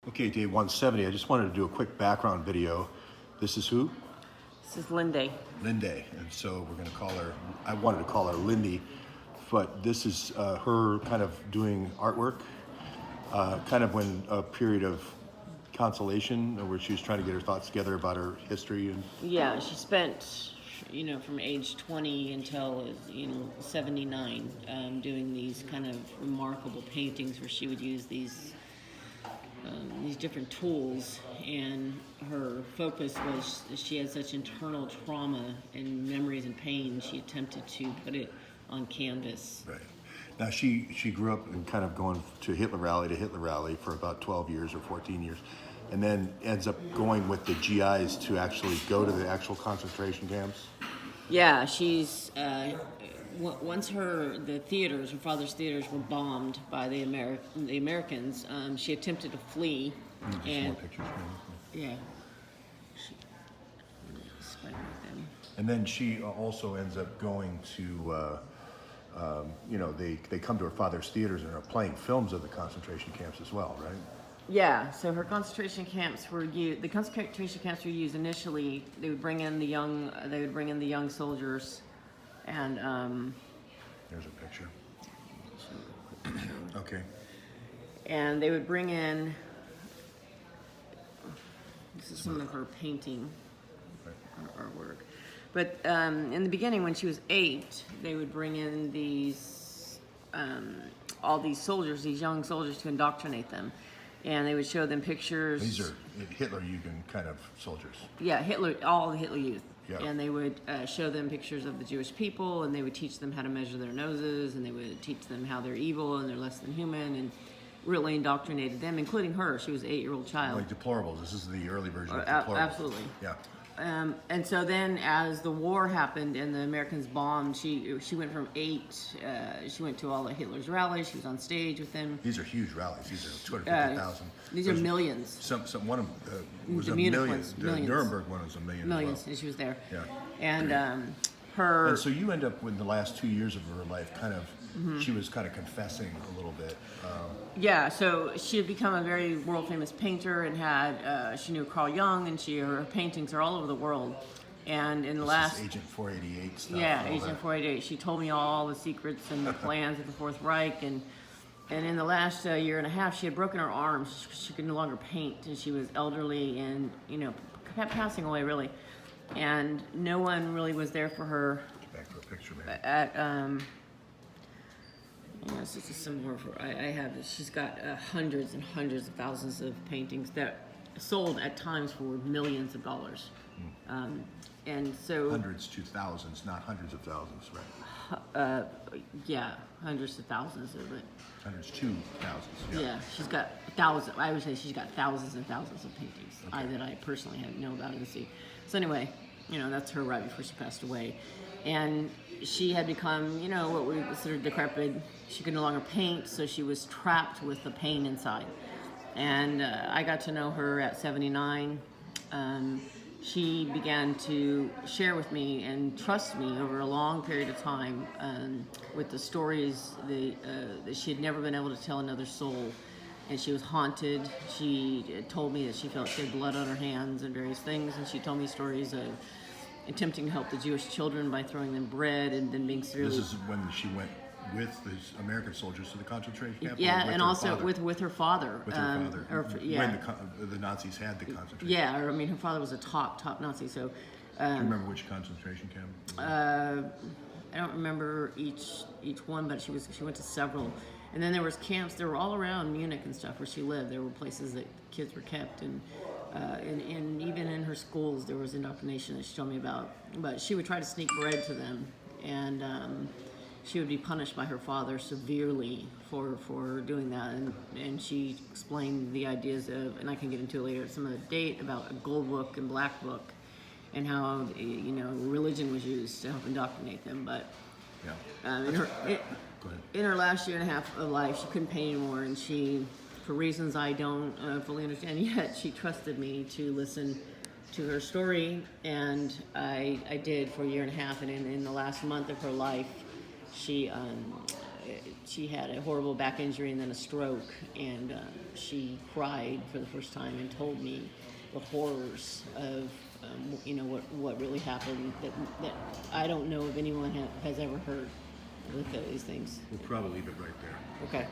Okay, day 170. I just wanted to do a quick background video. This is who? This is Linde. Linde. And so we're going to call her, I wanted to call her Lindy, but this is her kind of doing artwork, kind of when a period of consolation where she was trying to get her thoughts together about her history. And Yeah, she spent, from age 20 until, 79, doing these kind of remarkable paintings where she would use these different tools, and her focus was she had such internal trauma and memories and pain, she attempted to put it on canvas. right. Now she grew up and kind of going to Hitler rally for about 12 years or 14 years, and then ends up going with the GIs to actually go to the actual concentration camps. Yeah, she's once her father's theaters were bombed by the Americans. She attempted to flee, Some more pictures, maybe. yeah, And then she also ends up going to, they come to her father's theaters and are playing films of the concentration camps as well, right? Yeah, so her concentration camps were used. The concentration camps were used initially. They would bring in the young soldiers, and There's a picture. Okay. and they would bring in. This is some of her painting, her artwork. But in the beginning, when she was 8, they would bring in all these soldiers, these young soldiers, to indoctrinate them. And they would show them pictures. These are Hitler-Jugend kind of soldiers. Yeah, all the Hitler Youth. Yeah. And they would show them pictures of the Jewish people, and they would teach them how to measure their noses, and they would teach them how they're evil and they're less than human, and really indoctrinated them, including her. She was an 8-year-old child. Like deplorables. This is the early version of deplorables. Absolutely. Yeah. And so then, as the war happened and the Americans bombed, she went from 8. She went to all of Hitler's rallies. She was on stage with them. These are huge rallies. These are 250,000. These are millions. Some one of them was The a Munich million. ones, The millions. Nuremberg one was a million. Millions, As well. and she was there. Yeah. And And so you end up with the last 2 years of her life, kind of. Mm-hmm. She was kind of confessing a little bit. Yeah, so she had become a very world famous painter, and she knew Carl Jung, and her paintings are all over the world. And in the last Agent 488 stuff. Yeah, Agent 488. She told me all the secrets and the plans of the Fourth Reich, and in the last year and a half, she had broken her arms. She could no longer paint, and she was elderly and kept passing away really, and no one really was there for her. Back to a picture, man. This is some more of her. I have this. She's got hundreds and hundreds of thousands of paintings that sold at times for millions of dollars. And so Hundreds to thousands, not hundreds of thousands, right? yeah, hundreds of thousands of it. Hundreds to thousands. Yeah, she's got thousands. I would say she's got thousands and thousands of paintings that I personally know about and see. So anyway, that's her right before she passed away, and she had become, what we consider decrepit. She could no longer paint, so she was trapped with the pain inside. And I got to know her at 79. She began to share with me and trust me over a long period of time with the stories that she had never been able to tell another soul. And she was haunted. She told me that she felt she had blood on her hands and various things. And she told me stories of attempting to help the Jewish children by throwing them bread and then being severely... This is when she went with the American soldiers to the concentration camp? Yeah, and also with her father. With her father. Yeah. When the Nazis had the concentration camp. Yeah, her father was a top Nazi, so... Do you remember which concentration camp? I don't remember each one, but she went to several. And then there was camps, they were all around Munich and stuff where she lived. There were places that kids were kept, and even in her schools there was indoctrination that she told me about. But she would try to sneak bread to them, and she would be punished by her father severely for doing that. And she explained the ideas of, and I can get into it later, some of the date about a gold book and black book, and how religion was used to help indoctrinate them. But in her last year and a half of life, she couldn't paint anymore, and she, for reasons I don't fully understand yet, she trusted me to listen to her story, and I did for a year and a half. And in the last month of her life, she she had a horrible back injury and then a stroke, and she cried for the first time and told me the horrors of you know what really happened that I don't know if anyone has ever heard with these things. We'll probably leave it right there. Okay.